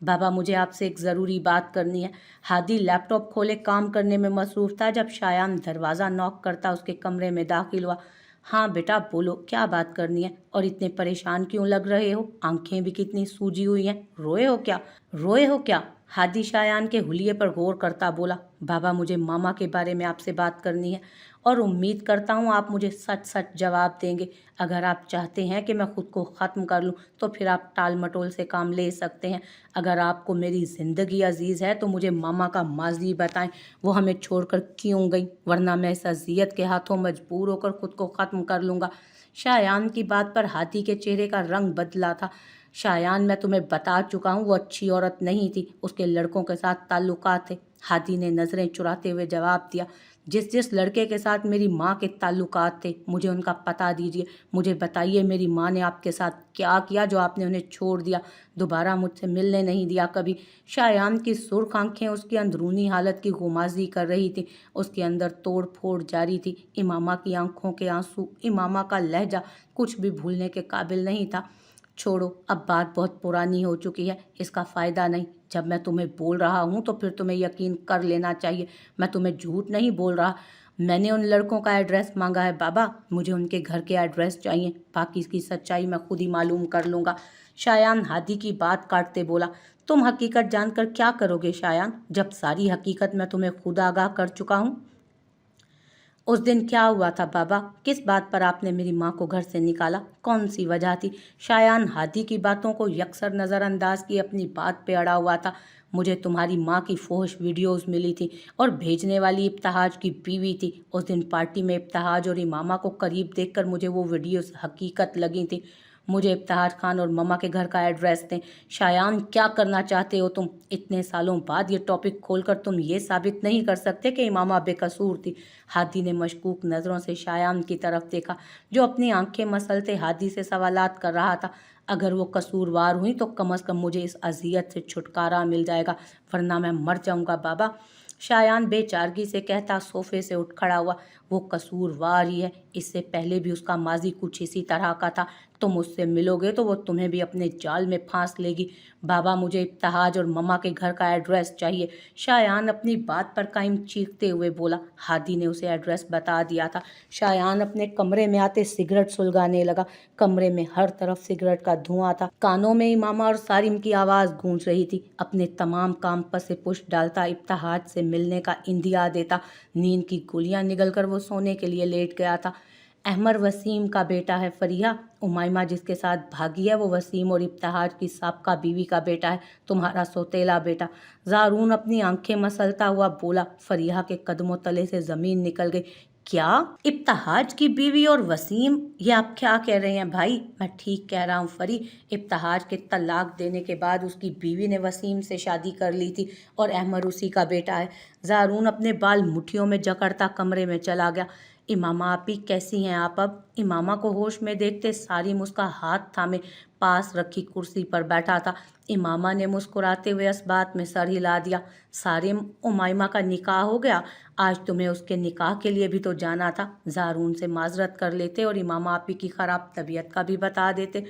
बाबा मुझे आपसे एक ज़रूरी बात करनी है। हादी लैपटॉप खोले काम करने में मसरूफ़ था जब शायान दरवाज़ा नॉक करता उसके कमरे में दाखिल हुआ। हाँ बेटा बोलो, क्या बात करनी है? और इतने परेशान क्यों लग रहे हो? आंखें भी कितनी सूजी हुई हैं। रोए हो क्या? रोए हो क्या? हादी शायान के हुलिये पर गौर करता बोला। बाबा मुझे मामा के बारे में आपसे बात करनी है और उम्मीद करता हूँ आप मुझे सच सच जवाब देंगे। अगर आप चाहते हैं कि मैं खुद को ख़त्म कर लूँ तो फिर आप टाल मटोल से काम ले सकते हैं। अगर आपको मेरी ज़िंदगी अजीज़ है तो मुझे मामा का माजी बताएं, वो हमें छोड़कर क्यों गई, वरना मैं इस अजियत के हाथों मजबूर होकर खुद को ख़त्म कर लूँगा। शायान की बात पर हाथी के चेहरे का रंग बदला था। शायान मैं तुम्हें बता चुका हूँ वो अच्छी औरत नहीं थी, उसके लड़कों के साथ ताल्लुकात थे। हाथी ने नज़रें चुराते हुए जवाब दिया। जिस जिस लड़के के साथ मेरी माँ के ताल्लुकात थे मुझे उनका पता दीजिए। मुझे बताइए मेरी माँ ने आपके साथ क्या किया जो आपने उन्हें छोड़ दिया, दोबारा मुझसे मिलने नहीं दिया कभी। शायान की सुर्ख आंखें उसकी अंदरूनी हालत की गुमाजी कर रही थी। उसके अंदर तोड़ फोड़ जारी थी। इमामा की आंखों के आंसू, इमामा का लहजा कुछ भी भूलने के काबिल नहीं था। छोड़ो, अब बात बहुत पुरानी हो चुकी है, इसका फ़ायदा नहीं। जब मैं तुम्हें बोल रहा हूँ तो फिर तुम्हें यकीन कर लेना चाहिए। मैं तुम्हें झूठ नहीं बोल रहा। मैंने उन लड़कों का एड्रेस मांगा है बाबा, मुझे उनके घर के एड्रेस चाहिए, बाकी की सच्चाई मैं खुद ही मालूम कर लूँगा। शायान हादी की बात काटते बोला। तुम हकीकत जानकर क्या करोगे शायान, जब सारी हकीकत मैं तुम्हें खुद आगाह कर चुका हूँ। उस दिन क्या हुआ था बाबा? किस बात पर आपने मेरी माँ को घर से निकाला? कौन सी वजह थी? शायान हादी की बातों को यकसर नज़रअंदाज की अपनी बात पे अड़ा हुआ था। मुझे तुम्हारी माँ की फोश वीडियोस मिली थी और भेजने वाली इब्तहाज की बीवी थी। उस दिन पार्टी में इब्तहाज और इमामा को करीब देखकर मुझे वो वीडियोस हकीकत लगी थी। मुझे इब्तहाज खान और ममा के घर का एड्रेस दें। शायान क्या करना चाहते हो तुम? इतने सालों बाद ये टॉपिक खोलकर तुम ये साबित नहीं कर सकते कि इमामा बेकसूर थी। हादी ने मशकूक नज़रों से शायान की तरफ देखा, जो अपनी आंखें मसलते हादी से सवालात कर रहा था। अगर वो कसूरवार हुई तो कम अज़ कम मुझे इस अजियत से छुटकारा मिल जाएगा, वरना मैं मर जाऊंगा बाबा। शायान बेचारगी से कहता सोफे से उठ खड़ा हुआ। वो कसूरवार ही है, इससे पहले भी उसका माजी कुछ इसी तरह का था। तुम उससे मिलोगे तो वो तुम्हें भी अपने जाल में फांस लेगी। बाबा मुझे इब्तहाज और ममा के घर का एड्रेस चाहिए। शायान अपनी बात पर कायम चीखते हुए बोला। हादी ने उसे एड्रेस बता दिया था। शायान अपने कमरे में आते सिगरेट सुलगाने लगा। कमरे में हर तरफ सिगरेट का धुआं था। कानों में इमामा और सारिम की आवाज़ गूंज रही थी। अपने तमाम काम पर से पुश डालता, इब्तहाज से मिलने का इंदिया देता। नींद की गोलियां निगलकर वो सोने के लिए लेट गया था। अहमर वसीम का बेटा है फरिया। उमाइमा जिसके साथ भागी है वो वसीम और इब्तहाज की साबका बीवी का बेटा है, तुम्हारा सौतेला बेटा। ज़ारून अपनी आंखें मसलता हुआ बोला। फरिया के कदमों तले से ज़मीन निकल गई। क्या? इब्तहाज की बीवी और वसीम? ये आप क्या कह रहे हैं भाई? मैं ठीक कह रहा हूँ फरी। इब्तहाज के तलाक देने के बाद उसकी बीवी ने वसीम से शादी कर ली थी और अहमर उसी का बेटा है। ज़ारून अपने बाल मुट्ठियों में जकड़ता कमरे में चला गया। इमामा आपी कैसी हैं आप अब? इमामा को होश में देखते सारिम उसका हाथ थामे पास रखी कुर्सी पर बैठा था। इमामा ने मुस्कुराते हुए इस बात में सर हिला दिया। सारिम, उमाइमा का निकाह हो गया? आज तुम्हें उसके निकाह के लिए भी तो जाना था। ज़ारून से माजरत कर लेते और इमामा आपी की ख़राब तबीयत का भी बता देते।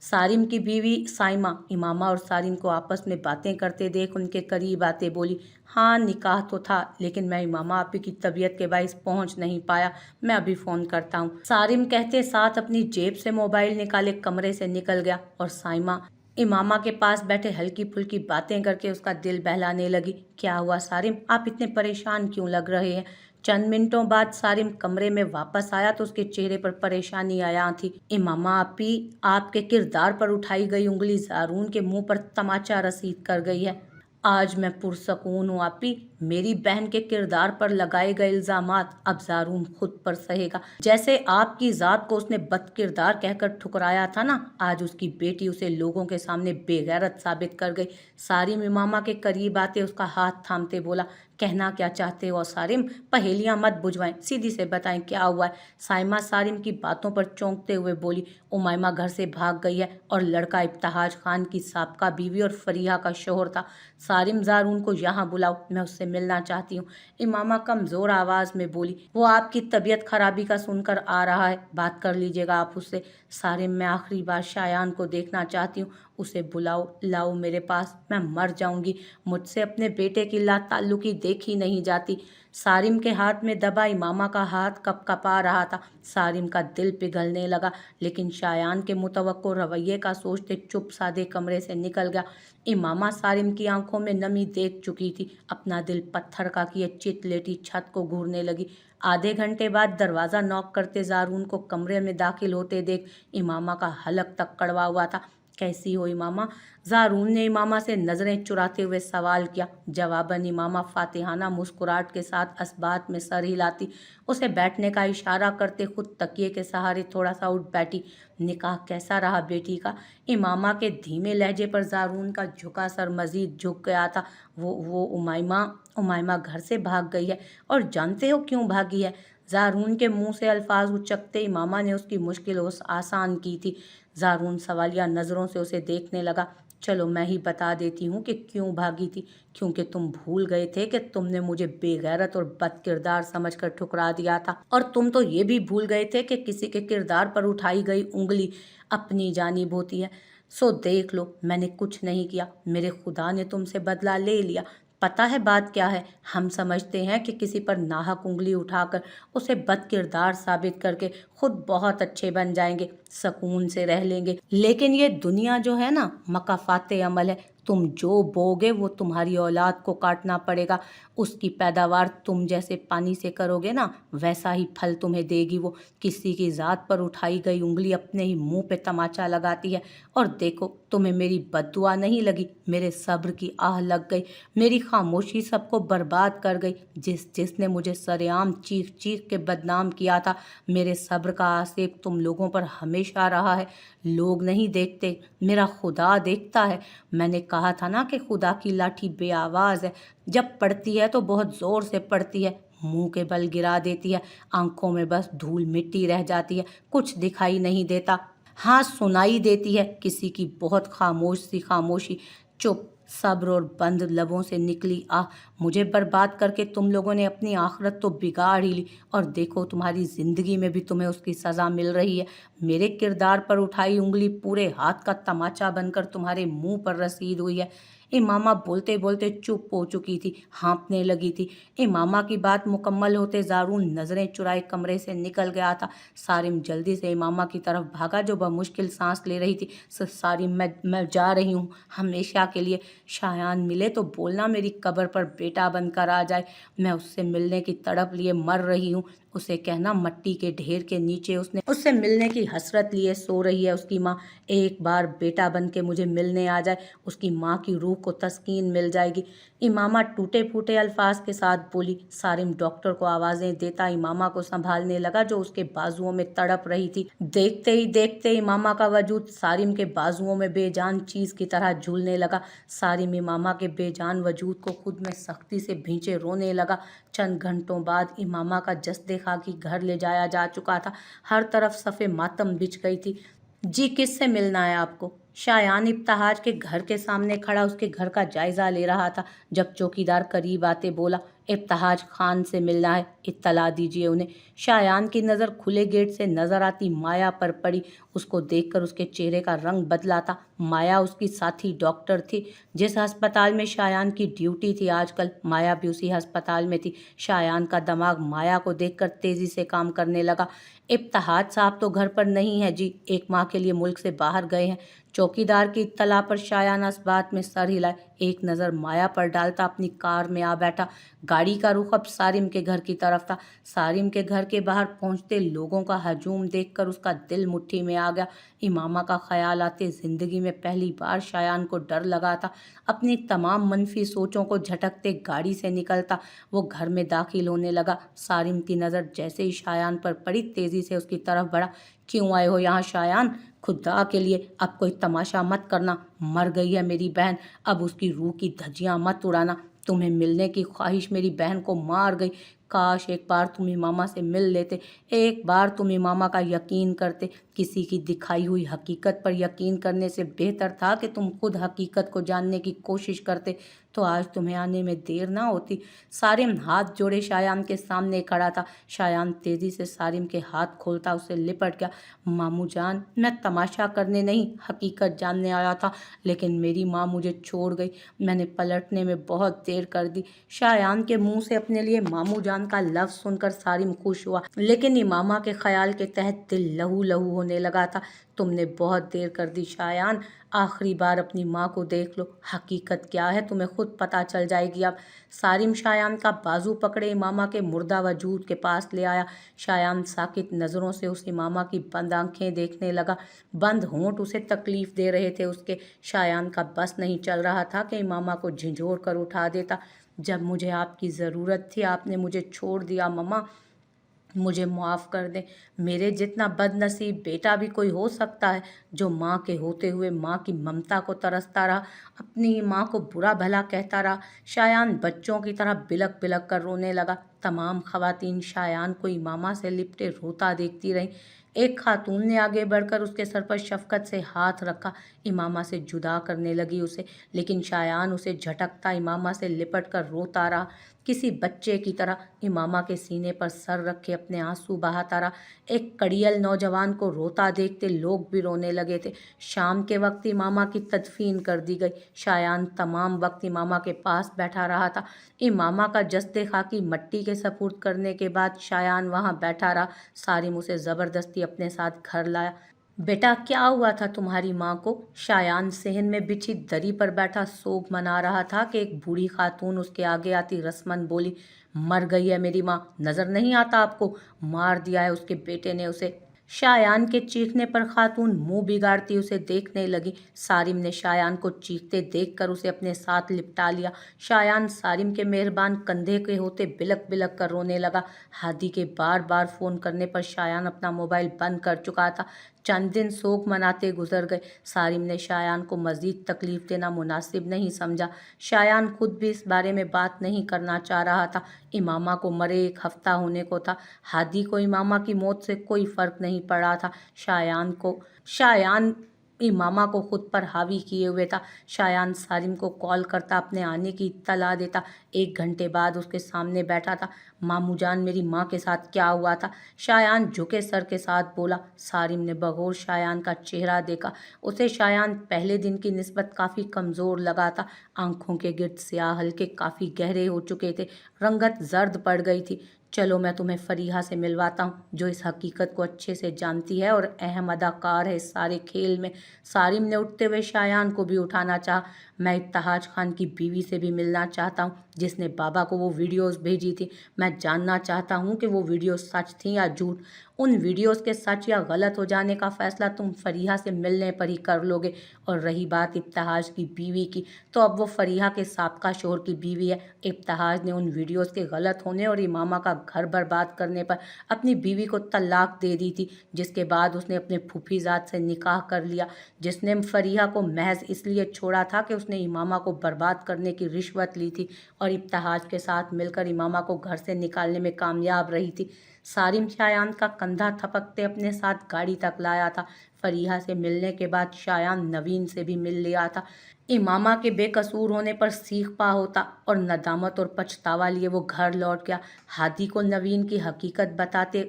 सारिम की बीवी साइमा इमामा और सारिम को आपस में बातें करते देख उनके करीब आते बोली। हाँ निकाह तो था, लेकिन मैं इमामा आपी की तबीयत के बाइस पहुंच नहीं पाया। मैं अभी फ़ोन करता हूँ, सारिम कहते साथ अपनी जेब से मोबाइल निकाले कमरे से निकल गया और साइमा इमामा के पास बैठे हल्की फुल्की बातें करके उसका दिल बहलाने लगी। क्या हुआ सारिम, आप इतने परेशान क्यों लग रहे हैं? चंद मिनटों बाद सारिम कमरे में वापस आया तो उसके चेहरे पर परेशानी आया थी। इमामा आपी, आपके किरदार पर उठाई गई उंगली ज़ारून के मुंह पर तमाचा रसीद कर गई है। आज मैं पुरसकून हूँ आपी। मेरी बहन के किरदार पर लगाए गए इल्जामात अब ज़ारून खुद पर सहेगा। जैसे आपकी ज़ात को उसने बदकिरदार कहकर ठुकराया था ना, आज उसकी बेटी उसे लोगों के सामने बेगैरत साबित कर गई। सारिम इमामा के करीब आते उसका हाथ थामते बोला। कहना क्या चाहते हो सारिम? पहेलियां मत बुझवाएं, सीधी से बताएं क्या हुआ है। साइमा सारिम की बातों पर चौंकते हुए बोली। उमाइमा घर से भाग गई है और लड़का इब्तहाज खान की साबका बीवी और फरीहा का शोहर था। सारिम, ज़ारून को यहाँ बुलाओ, मैं उससे मिलना चाहती हूँ। इमामा कमज़ोर आवाज़ में बोली। वो आपकी तबीयत खराबी का सुनकर आ रहा है, बात कर लीजिएगा आप उससे। सारिम, मैं आखिरी बार शायान को देखना चाहती हूँ, उसे बुलाओ, लाओ मेरे पास, मैं मर जाऊंगी। मुझसे अपने बेटे की लाताल्लुकी देखी नहीं जाती। सारिम के हाथ में दबा इमामा का हाथ कपकपा रहा था। सारिम का दिल पिघलने लगा, लेकिन शायान के मुतवक्को रवैये का सोचते चुप सादे कमरे से निकल गया। इमामा सारिम की आंखों में नमी देख चुकी थी। अपना दिल पत्थर का किए चित लेटी छत को घूरने लगी। आधे घंटे बाद दरवाज़ा नॉक करते जारून को कमरे में दाखिल होते देख इमामा का हलक तक कड़वा हुआ था। कैसी हो इमामा? जारून ने इमामा से नज़रें चुराते हुए सवाल किया। जवाबन इमामा फातिहाना मुस्कुराहट के साथ असबात में सर हिलाती उसे बैठने का इशारा करते खुद तकिए के सहारे थोड़ा सा उठ बैठी। निकाह कैसा रहा बेटी का? इमामा के धीमे लहजे पर जारून का झुका सर मजीद झुक गया था। वो उमाइमा घर से भाग गई है। और जानते हो क्यों भागी है? जारून के मुंह से अल्फाज उचकते इमामा ने उसकी मुश्किल आसान की थी। जारून सवालिया नज़रों से उसे देखने लगा। चलो मैं ही बता देती हूँ कि क्यों भागी थी। क्योंकि तुम भूल गए थे कि तुमने मुझे बेगैरत और बदकिरदार समझकर ठुकरा दिया था। और तुम तो ये भी भूल गए थे कि किसी के किरदार पर उठाई गई उंगली अपनी जानिब होती है। सो देख लो, मैंने कुछ नहीं किया। मेरे खुदा ने तुमसे बदला ले लिया। पता है बात क्या है? हम समझते हैं कि किसी पर नाहक उंगली उठाकर उसे बदकिरदार साबित करके खुद बहुत अच्छे बन जाएंगे, सुकून से रह लेंगे। लेकिन ये दुनिया जो है ना, मकाफाते अमल है। तुम जो बोगे वो तुम्हारी औलाद को काटना पड़ेगा। उसकी पैदावार तुम जैसे पानी से करोगे ना, वैसा ही फल तुम्हें देगी वो। किसी की ज़ात पर उठाई गई उंगली अपने ही मुंह पे तमाचा लगाती है। और देखो, तुम्हें मेरी बद्दुआ नहीं लगी, मेरे सब्र की आह लग गई। मेरी खामोशी सबको बर्बाद कर गई। जिसने मुझे सरेआम चीख चीख के बदनाम किया था, मेरे सब्र का आसेब तुम लोगों पर हमेशा रहा है। लोग नहीं देखते, मेरा खुदा देखता है। मैंने कहा था ना कि खुदा की लाठी बेआवाज़ है। जब पड़ती है तो बहुत ज़ोर से पड़ती है, मुंह के बल गिरा देती है। आंखों में बस धूल मिट्टी रह जाती है, कुछ दिखाई नहीं देता। हाँ, सुनाई देती है किसी की बहुत खामोश सी खामोशी। चुप, सब्र और बंद लबों से निकली आह। मुझे बर्बाद करके तुम लोगों ने अपनी आखिरत तो बिगाड़ ही ली, और देखो तुम्हारी ज़िंदगी में भी तुम्हें उसकी सज़ा मिल रही है। मेरे किरदार पर उठाई उंगली पूरे हाथ का तमाचा बनकर तुम्हारे मुंह पर रसीद हुई है। इमामा बोलते बोलते चुप हो चुकी थी, हाँफने लगी थी। इमामा की बात मुकम्मल होते जारून नज़रें चुराए कमरे से निकल गया था। सारिम जल्दी से इमामा की तरफ भागा जो बमुश्किल सांस ले रही थी। सारिम, मैं जा रही हूँ हमेशा के लिए। शायान मिले तो बोलना मेरी कब्र पर बेटा बनकर आ जाए। मैं उससे मिलने की तड़प लिए मर रही हूँ। उसे कहना मट्टी के ढेर के नीचे उससे मिलने की हसरत लिए सो रही है उसकी माँ। एक बार बेटा बन के मुझे मिलने आ जाए, उसकी माँ की रूह को तस्कीन मिल जाएगी। इमामा टूटे फूटे अल्फाज के साथ बोली। सारिम डॉक्टर को आवाज़ें देता इमामा को संभालने लगा जो उसके बाजुओं में तड़प रही थी। देखते ही देखते इमामा का वजूद सारिम के बाजुओं में बेजान चीज़ की तरह झूलने लगा। सारिम इमामा के बेजान वजूद को खुद में सख्ती से भींचे रोने लगा। चंद घंटों बाद इमामा का जस्दे खाकी घर ले जाया जा चुका था। हर तरफ सफ़े मातम बिछ गई थी। जी, किससे मिलना है आपको? शायान इब्तहाज के घर के सामने खड़ा उसके घर का जायज़ा ले रहा था जब चौकीदार करीब आते बोला, इब्तहाज खान से मिलना है, इत्तला दीजिए उन्हें। शायान की नज़र खुले गेट से नज़र आती माया पर पड़ी। उसको देखकर उसके चेहरे का रंग बदला था। माया उसकी साथी डॉक्टर थी। जिस अस्पताल में शायान की ड्यूटी थी आजकल माया भी उसी अस्पताल में थी। शायान का दिमाग माया को देखकर तेज़ी से काम करने लगा। इब्तहाज साहब तो घर पर नहीं है जी, एक माह के लिए मुल्क से बाहर गए हैं। चौकीदार की इत्तला पर शायान इस बात में सर हिलाए, एक नज़र माया पर डालता अपनी कार में आ बैठा। गाड़ी का रुख अब सारिम के घर की तरफ था। सारिम के घर के बाहर पहुंचते लोगों का हजूम देखकर उसका दिल मुट्ठी में आ गया। इमामा का ख्याल आते ज़िंदगी में पहली बार शायान को डर लगा था। अपनी तमाम मनफी सोचों को झटकते गाड़ी से निकलता वो घर में दाखिल होने लगा। सारिम की नज़र जैसे ही शायान पर पड़ी तेज़ी से उसकी तरफ बढ़ा। क्यों आए हो यहाँ शायान? खुदा के लिए अब कोई तमाशा मत करना। मर गई है मेरी बहन, अब उसकी रूह की धज्जियाँ मत उड़ाना। तुम्हें मिलने की ख्वाहिश मेरी बहन को मार गई। کاش ایک بار تم امامہ سے مل لیتے، ایک بار تم امامہ کا یقین کرتے۔ کسی کی دکھائی ہوئی حقیقت پر یقین کرنے سے بہتر تھا کہ تم خود حقیقت کو جاننے کی کوشش کرتے، تو آج تمہیں آنے میں دیر نہ ہوتی۔ سارم ہاتھ جوڑے شایان کے سامنے کھڑا تھا۔ شایان تیزی سے سارم کے ہاتھ کھولتا اسے لپٹ گیا۔ ماموں جان، میں تماشا کرنے نہیں، حقیقت جاننے آیا تھا، لیکن میری ماں مجھے چھوڑ گئی، میں نے پلٹنے میں بہت دیر کر دی۔ شایان کے منہ سے اپنے لیے ماموں جان کا لفظ سن کر سارم خوش ہوا، لیکن امامہ کے خیال کے تحت دل لہو لہو ہونے لگا تھا۔ تم نے بہت دیر کر دی شایان، آخری بار اپنی ماں کو دیکھ لو، حقیقت کیا ہے تمہیں خود پتہ چل جائے گی اب۔ سارم شایان کا بازو پکڑے امامہ کے مردہ وجود کے پاس لے آیا۔ شایان ساکت نظروں سے اس امامہ کی بند آنکھیں دیکھنے لگا، بند ہونٹ اسے تکلیف دے رہے تھے اس کے۔ شایان کا بس نہیں چل رہا تھا کہ امامہ کو جھنجھوڑ کر اٹھا دیتا۔ جب مجھے آپ کی ضرورت تھی آپ نے مجھے چھوڑ دیا مما، مجھے معاف کر دیں۔ میرے جتنا بد نصیب بیٹا بھی کوئی ہو سکتا ہے، جو ماں کے ہوتے ہوئے ماں کی ممتا کو ترستا رہا، اپنی ہی ماں کو برا بھلا کہتا رہا۔ شایان بچوں کی طرح بلک بلک کر رونے لگا۔ تمام خواتین شایان کو امامہ سے لپٹے روتا دیکھتی رہیں۔ ایک خاتون نے آگے بڑھ کر اس کے سر پر شفقت سے ہاتھ رکھا، امامہ سے جدا کرنے لگی اسے، لیکن شایان اسے جھٹکتا امامہ سے لپٹ کر روتا رہا، کسی بچے کی طرح امامہ کے سینے پر سر رکھے اپنے آنسو بہاتا رہا۔ ایک کڑیل نوجوان کو روتا دیکھتے لوگ بھی رونے لگے تھے۔ شام کے وقت امامہ کی تدفین کر دی گئی۔ شایان تمام وقت امامہ کے پاس بیٹھا رہا تھا۔ امامہ کا جسد خاکی مٹی کے سپرد کرنے کے بعد شایان وہاں بیٹھا رہا۔ سارم اسے زبردستی اپنے ساتھ گھر لایا۔ بیٹا کیا ہوا تھا تمہاری ماں کو؟ شایان صحن میں بچھی دری پر بیٹھا سوگ منا رہا تھا کہ ایک بوڑھی خاتون اس کے آگے آتی رسمن بولی، مر گئی ہے میری ماں، نظر نہیں آتا آپ کو؟ مار دیا ہے اس کے بیٹے نے اسے۔ شایان کے چیخنے پر خاتون منہ بگاڑتی اسے دیکھنے لگی۔ سارم نے شایان کو چیختے دیکھ کر اسے اپنے ساتھ لپٹا لیا۔ شایان سارم کے مہربان کندھے کے ہوتے بلک بلک کر رونے لگا۔ ہادی کے بار بار فون کرنے پر شایان اپنا موبائل بند کر چکا تھا۔ چند دن سوگ مناتے گزر گئے۔ سارم نے شایان کو مزید تکلیف دینا مناسب نہیں سمجھا۔ شایان خود بھی اس بارے میں بات نہیں کرنا چاہ رہا تھا۔ امامہ کو مرے 1 ہفتہ ہونے کو تھا۔ ہادی کو امامہ کی موت سے کوئی فرق نہیں پڑا تھا۔ شایان امامہ کو خود پر حاوی کیے ہوئے تھا۔ شایان سارم کو کال کرتا، اپنے آنے کی اطلاع دیتا۔ 1 گھنٹے بعد اس کے سامنے بیٹھا تھا۔ ماموں جان، میری ماں کے ساتھ کیا ہوا تھا؟ شایان جھکے سر کے ساتھ بولا۔ سارم نے بغور شایان کا چہرہ دیکھا۔ اسے شایان پہلے دن کی نسبت کافی کمزور لگا تھا۔ آنکھوں کے گرد سیاہ حلقے کافی گہرے ہو چکے تھے، رنگت زرد پڑ گئی تھی۔ چلو میں تمہیں فریحہ سے ملواتا ہوں، جو اس حقیقت کو اچھے سے جانتی ہے اور اہم اداکار ہے اس سارے کھیل میں۔ سارم نے اٹھتے ہوئے شایان کو بھی اٹھانا چاہا۔ میں ابتہاج خان کی بیوی سے بھی ملنا چاہتا ہوں، جس نے بابا کو وہ ویڈیوز بھیجی تھی۔ میں جاننا چاہتا ہوں کہ وہ ویڈیوز سچ تھیں یا جھوٹ۔ ان ویڈیوز کے سچ یا غلط ہو جانے کا فیصلہ تم فریحہ سے ملنے پر ہی کر لوگے۔ اور رہی بات ابتہاج کی بیوی کی، تو اب وہ فریحہ کے سابقہ شوہر کی بیوی ہے۔ ابتہاج نے ان ویڈیوز کے غلط ہونے اور امامہ کا گھر برباد کرنے پر اپنی بیوی کو طلاق دے دی تھی، جس کے بعد اس نے اپنے پھوپھی زاد سے نکاح کر لیا، جس نے فریحہ کو محض اس لیے چھوڑا تھا کہ اس نے امامہ کو برباد کرنے کی رشوت لی تھی اور ابتہاج کے ساتھ مل کر امامہ کو گھر سے نکالنے میں کامیاب رہی تھی۔ سارم شایان کا کندھا تھپکتے اپنے ساتھ گاڑی تک لایا تھا۔ فریحہ سے ملنے کے بعد شایان نوین سے بھی مل لیا تھا۔ امامہ کے بے قصور ہونے پر سیخ پا ہوتا اور ندامت اور پچھتاوا لیے وہ گھر لوٹ گیا۔ ہادی کو نوین کی حقیقت بتاتے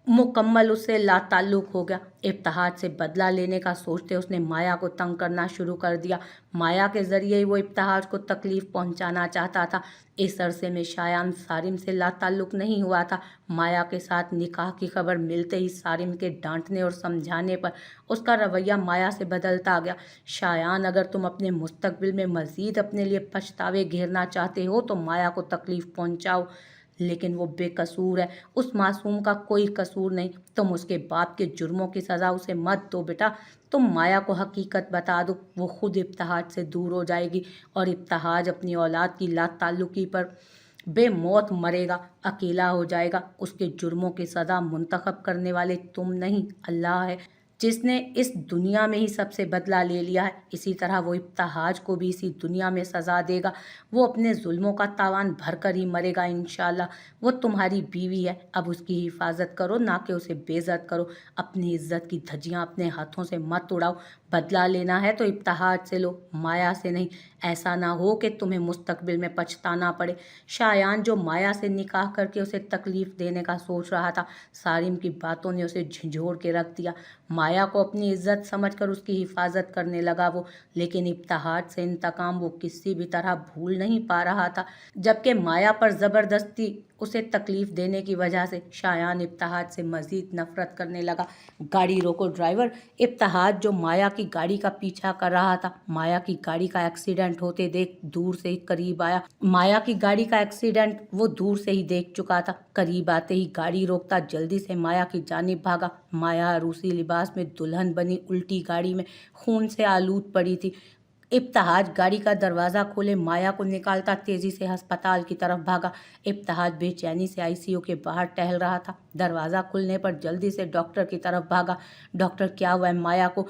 مکمل اس سے لا تعلق ہو گیا۔ ابتہاج سے بدلہ لینے کا سوچتے اس نے مایا کو تنگ کرنا شروع کر دیا۔ مایا کے ذریعے ہی وہ ابتہاج کو تکلیف پہنچانا چاہتا تھا۔ اس عرصے میں شایان سارم سے لا تعلق نہیں ہوا تھا۔ مایا کے ساتھ نکاح کی خبر ملتے ہی سارم کے ڈانٹنے اور سمجھانے پر اس کا رویہ مایا سے بدلتا گیا۔ شایان، اگر تم اپنے مستقبل میں مزید اپنے لیے پچھتاوے گھیرنا چاہتے ہو تو مایا کو تکلیف پہنچاؤ، لیکن وہ بے قصور ہے، اس معصوم کا کوئی قصور نہیں۔ تم اس کے باپ کے جرموں کی سزا اسے مت دو بیٹا، تم مایا کو حقیقت بتا دو، وہ خود ابتہاج سے دور ہو جائے گی اور ابتہاج اپنی اولاد کی لا تعلقی پر بے موت مرے گا، اکیلا ہو جائے گا۔ اس کے جرموں کی سزا منتخب کرنے والے تم نہیں، اللہ ہے۔ جس نے اس دنیا میں ہی سب سے بدلہ لے لیا ہے، اسی طرح وہ ابتہاج کو بھی اسی دنیا میں سزا دے گا۔ وہ اپنے ظلموں کا تاوان بھر کر ہی مرے گا انشاءاللہ۔ وہ تمہاری بیوی ہے، اب اس کی حفاظت کرو، نہ کہ اسے بے عزت کرو۔ اپنی عزت کی دھجیاں اپنے ہاتھوں سے مت اڑاؤ۔ بدلہ لینا ہے تو ابتہاج سے لو، مایا سے نہیں۔ ایسا نہ ہو کہ تمہیں مستقبل میں پچھتانا پڑے۔ شایان جو مایا سے نکاح کر کے اسے تکلیف دینے کا سوچ رہا تھا، سارم کی باتوں نے اسے جھنجھوڑ کے رکھ دیا۔ مایا کو اپنی عزت سمجھ کر اس کی حفاظت کرنے لگا وہ، لیکن ابتہاج سے انتقام وہ کسی بھی طرح بھول نہیں پا رہا تھا، جبکہ مایا پر زبردستی اسے تکلیف دینے کی وجہ سے شایان ابتہاج سے مزید نفرت کرنے لگا۔ گاڑی روکو ڈرائیور! ابتہاج جو مایا کی گاڑی کا پیچھا کر رہا تھا، مایا کی گاڑی کا ایکسیڈنٹ ہوتے دیکھ دور سے ہی قریب آیا۔ مایا کی گاڑی کا ایکسیڈنٹ وہ دور سے ہی دیکھ چکا تھا۔ قریب آتے ہی گاڑی روکتا جلدی سے مایا کی جانب بھاگا۔ مایا عروسی لباس میں دلہن بنی الٹی گاڑی میں خون سے آلود پڑی تھی۔ ابتہاج گاڑی کا دروازہ کھولے مایا کو نکالتا تیزی سے ہسپتال کی طرف بھاگا۔ ابتہاج بے چینی سے ICU کے باہر ٹہل رہا تھا۔ دروازہ کھلنے پر جلدی سے ڈاکٹر کی طرف بھاگا۔ ڈاکٹر، کیا ہوا ہے مایا کو؟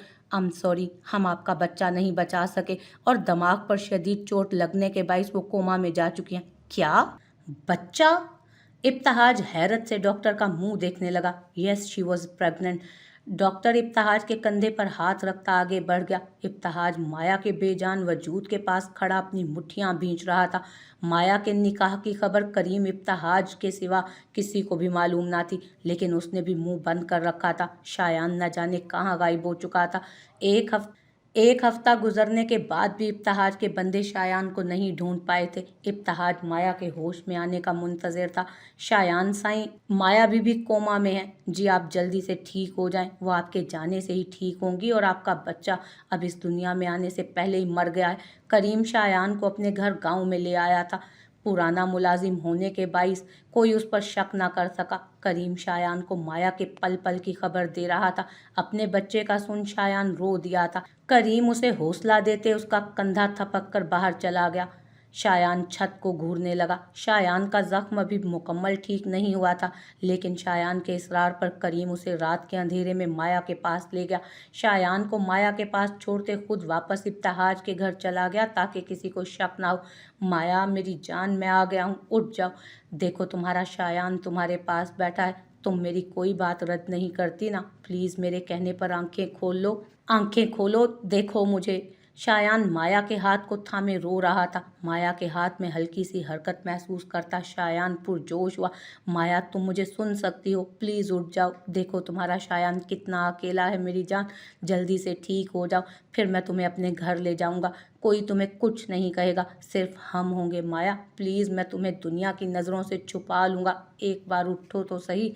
سوری، ہم آپ کا بچہ نہیں بچا سکے اور دماغ پر شدید چوٹ لگنے کے باعث وہ کوما میں جا چکی ہیں۔ کیا؟ بچہ؟ ابتہاج حیرت سے ڈاکٹر کا منہ دیکھنے لگا۔ یس، شی واز پریگننٹ۔ ڈاکٹر ابتہاج کے کندھے پر ہاتھ رکھتا آگے بڑھ گیا۔ ابتہاج مایا کے بے جان وجود کے پاس کھڑا اپنی مٹھیاں بھینچ رہا تھا۔ مایا کے نکاح کی خبر کریم ابتہاج کے سوا کسی کو بھی معلوم نہ تھی، لیکن اس نے بھی منہ بند کر رکھا تھا۔ شایان نہ جانے کہاں غائب ہو چکا تھا۔ ایک ہفتہ گزرنے کے بعد بھی ابتہاج کے بندے شایان کو نہیں ڈھونڈ پائے تھے۔ ابتہاج مایا کے ہوش میں آنے کا منتظر تھا۔ شایان سائیں، مایا بھی کوما میں ہے۔ جی آپ جلدی سے ٹھیک ہو جائیں، وہ آپ کے جانے سے ہی ٹھیک ہوں گی اور آپ کا بچہ اب اس دنیا میں آنے سے پہلے ہی مر گیا ہے۔ کریم شایان کو اپنے گھر گاؤں میں لے آیا تھا۔ پرانا ملازم ہونے کے باعث کوئی اس پر شک نہ کر سکا۔ کریم شایان کو مایا کے پل پل کی خبر دے رہا تھا۔ اپنے بچے کا سن شایان رو دیا تھا۔ کریم اسے حوصلہ دیتے اس کا کندھا تھپک کر باہر چلا گیا۔ شایان چھت کو گھورنے لگا۔ شایان کا زخم ابھی مکمل ٹھیک نہیں ہوا تھا، لیکن شایان کے اصرار پر کریم اسے رات کے اندھیرے میں مایا کے پاس لے گیا۔ شایان کو مایا کے پاس چھوڑتے خود واپس ابتہاج کے گھر چلا گیا تاکہ کسی کو شک نہ ہو۔ مایا میری جان، میں آ گیا ہوں، اٹھ جاؤ۔ دیکھو تمہارا شایان تمہارے پاس بیٹھا ہے، تم میری کوئی بات رد نہیں کرتی نا؟ پلیز میرے کہنے پر آنکھیں کھول لو، آنکھیں کھولو، دیکھو مجھے۔ شایان مایا کے ہاتھ کو تھامے رو رہا تھا۔ مایا کے ہاتھ میں ہلکی سی حرکت محسوس کرتا شایان پرجوش ہوا۔ مایا تم مجھے سن سکتی ہو، پلیز اٹھ جاؤ۔ دیکھو تمہارا شایان کتنا اکیلا ہے میری جان، جلدی سے ٹھیک ہو جاؤ، پھر میں تمہیں اپنے گھر لے جاؤں گا، کوئی تمہیں کچھ نہیں کہے گا، صرف ہم ہوں گے۔ مایا پلیز، میں تمہیں دنیا کی نظروں سے چھپا لوں گا، ایک بار اٹھو تو صحیح۔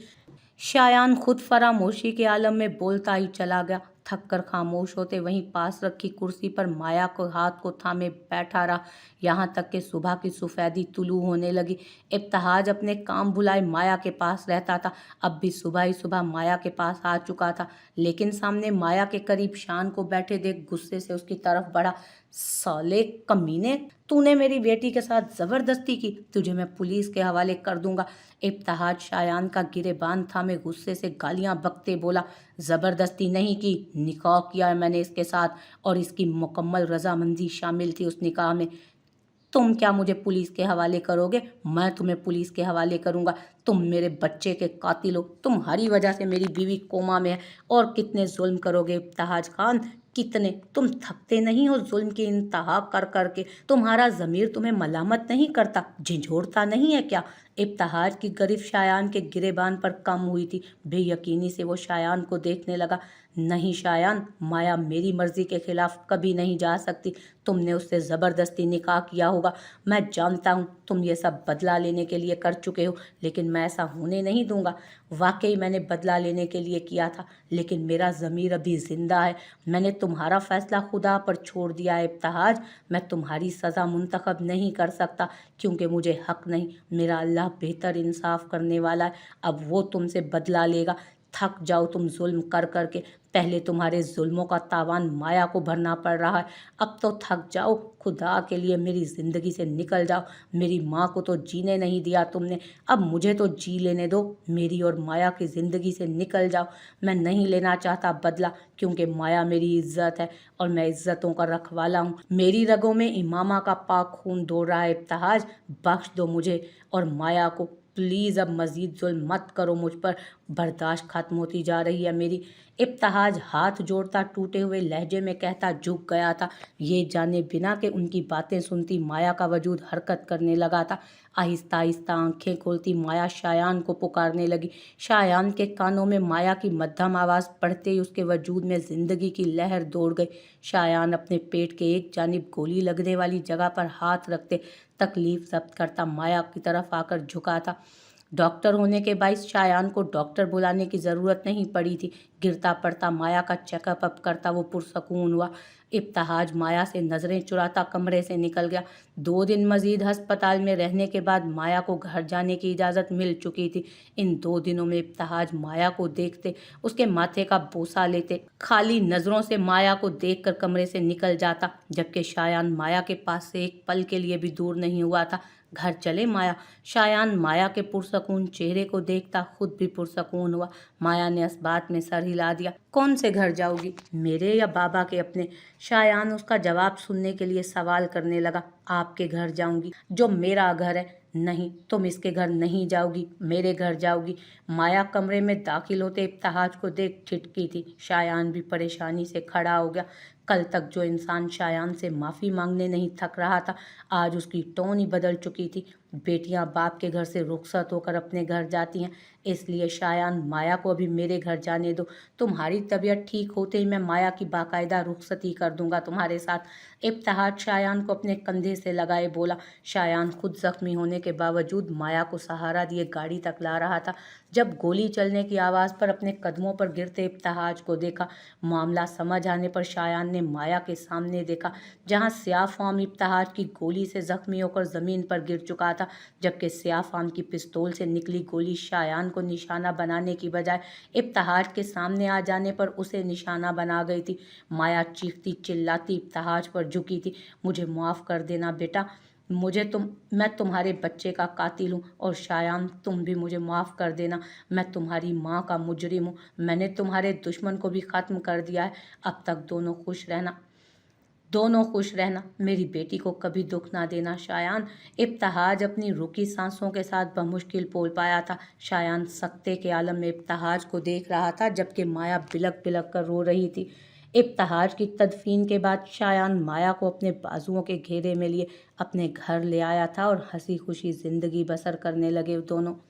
شایان خود فراموشی کے عالم میں بولتا ہی چلا گیا۔ تھک کر خاموش ہوتے وہیں پاس رکھی کرسی پر مایا کو ہاتھ کو تھامے بیٹھا رہا، یہاں تک کہ صبح کی سفیدی طلوع ہونے لگی۔ ابتہاج اپنے کام بھلائے مایا کے پاس رہتا تھا، اب بھی صبح ہی صبح مایا کے پاس آ چکا تھا، لیکن سامنے مایا کے قریب شان کو بیٹھے دیکھ غصے سے اس کی طرف بڑھا۔ سالے کمینے، تو نے میری بیٹی کے ساتھ زبردستی کی، تجھے میں پولیس کے حوالے کر دوں گا۔ ابتہاج شایان کا گریبان تھامے غصے سے گالیاں بکتے بولا، زبردستی نہیں کی، نکاح کیا ہے میں نے اس کے ساتھ اور اس کی مکمل رضامندی شامل تھی اس نکاح میں۔ تم کیا مجھے پولیس کے حوالے کرو گے؟ میں تمہیں پولیس کے حوالے کروں گا۔ تم میرے بچے کے قاتل ہو، تمہاری وجہ سے میری بیوی کوما میں ہے، اور کتنے ظلم کرو گے ابتہاج خان، کتنے؟ تم تھکتے نہیں ہو ظلم کی انتہا کر کر کے؟ تمہارا ضمیر تمہیں ملامت نہیں کرتا، جھنجھوڑتا نہیں ہے کیا؟ ابتہاج کی گرفت شایان کے گریبان پر کم ہوئی تھی۔ بے یقینی سے وہ شایان کو دیکھنے لگا۔ نہیں شایان، مایا میری مرضی کے خلاف کبھی نہیں جا سکتی، تم نے اس سے زبردستی نکاح کیا ہوگا، میں جانتا ہوں تم یہ سب بدلہ لینے کے لیے کر چکے ہو، لیکن میں ایسا ہونے نہیں دوں گا۔ واقعی میں نے بدلہ لینے کے لیے کیا تھا، لیکن میرا ضمیر ابھی زندہ ہے، میں نے تمہارا فیصلہ خدا پر چھوڑ دیا ہے ابتہاج، میں تمہاری سزا منتخب نہیں کر سکتا کیونکہ مجھے حق نہیں، میرا اللہ بہتر انصاف کرنے والا ہے، اب وہ تم سے بدلہ لے گا۔ थक जाओ तुम जुल्म कर कर के। पहले तुम्हारे जुल्मों का तावान माया को भरना पड़ रहा है, अब तो थक जाओ। खुदा के लिए मेरी ज़िंदगी से निकल जाओ। मेरी माँ को तो जीने नहीं दिया तुमने, अब मुझे तो जी लेने दो। मेरी और माया की ज़िंदगी से निकल जाओ। मैं नहीं लेना चाहता बदला, क्योंकि माया मेरी इज्जत है और मैं इज्जतों का रखवाला हूँ। मेरी रगों में इमामा का पाक खून दौड़ रहा है। इब्तिहाज, बख्श दो मुझे और माया को। प्लीज़ अब मज़ीद जुल्म मत करो मुझ पर, बर्दाश्त ख़त्म होती जा रही है मेरी। इब्तिहाज हाथ जोड़ता टूटे हुए लहजे में कहता झुक गया था। ये जाने बिना कि उनकी बातें सुनती माया का वजूद हरकत करने लगा था। आहिस्ता आहिस्ता आंखें खोलती माया शायान को पुकारने लगी। शायान के कानों में माया की मध्यम आवाज़ पड़ते ही उसके वजूद में ज़िंदगी की लहर दौड़ गई। शायान अपने पेट के एक जानिब गोली लगने वाली जगह पर हाथ रखते तकलीफ जब्त करता माया की तरफ आकर झुका था। डॉक्टर होने के बायस शायान को डॉक्टर बुलाने की ज़रूरत नहीं पड़ी थी। गिरता पड़ता माया का चेकअप अप करता वो पुरसकून हुआ। इब्तिहाज माया से नज़रें चुराता कमरे से निकल गया। 2 दिन मज़ीद हस्पताल में रहने के बाद माया को घर जाने की इजाज़त मिल चुकी थी। इन 2 दिनों में इब्तिहाज माया को देखते, उसके माथे का बोसा लेते, खाली नज़रों से माया को देखकर कमरे से निकल जाता, जबकि शायान माया के पास से एक पल के लिए भी दूर नहीं हुआ था। घर चले माया। शायान माया के पुरसकून चेहरे को देखता खुद भी पुरसकून हुआ। माया ने इस बात में सर हिला दिया। कौन से घर जाओगी, मेरे या बाबा के अपने? शायान उसका जवाब सुनने के लिए सवाल करने लगा। आपके घर जाऊंगी, जो मेरा घर है। नहीं, तुम इसके घर नहीं जाओगी, मेरे घर जाओगी। माया कमरे में दाखिल होते इब्तिहाज को देख छिटकी थी। शायान भी परेशानी से खड़ा हो गया। कल तक जो इंसान शायान से माफ़ी मांगने नहीं थक रहा था, आज उसकी टोन ही बदल चुकी थी। बेटियां बाप के घर से रुखसत होकर अपने घर जाती हैं, इसलिए शायान माया को अभी मेरे घर जाने दो। तुम्हारी तबीयत ठीक होते ही मैं माया की बाकायदा रुखसती कर दूंगा तुम्हारे साथ। इब्तिहाज शायान को अपने कंधे से लगाए बोला। शायान खुद जख्मी होने के बावजूद माया को सहारा दिए गाड़ी तक ला रहा था। जब गोली चलने की आवाज़ पर अपने कदमों पर गिरते इब्तिहाज को देखा, मामला समझ आने पर शायान ने माया के सामने देखा, जहां स्याह फाम इब्तिहाज की गोली से जख्मी होकर ज़मीन पर गिर चुका था, जबकि स्याह फाम की पिस्तौल से निकली गोली शायान को निशाना बनाने की बजाय इब्तिहाज के सामने आ जाने पर उसे निशाना बना गई थी। माया चीखती चिल्लाती इब्तिहाज पर झुकी थी। मुझे माफ़ कर देना बेटा, मैं तुम्हारे बच्चे का कातिल हूँ, और शायान तुम भी मुझे माफ़ कर देना। मैं तुम्हारी माँ का मुजरिम हूँ। मैंने तुम्हारे दुश्मन को भी ख़त्म कर दिया है। अब तक दोनों खुश रहना, दोनों खुश रहना। मेरी बेटी को कभी दुख ना देना शायान। इब्तिहाज अपनी रुकी सांसों के साथ बमुश्किल बोल पाया था। शायान सकते के आलम में इब्तिहाज को देख रहा था, जबकि माया बिलक बिलक कर रो रही थी। इब्तिहाज की तदफीन के बाद शायान माया को अपने बाजुओं के घेरे में लिए अपने घर ले आया था और हंसी खुशी जिंदगी बसर करने लगे दोनों।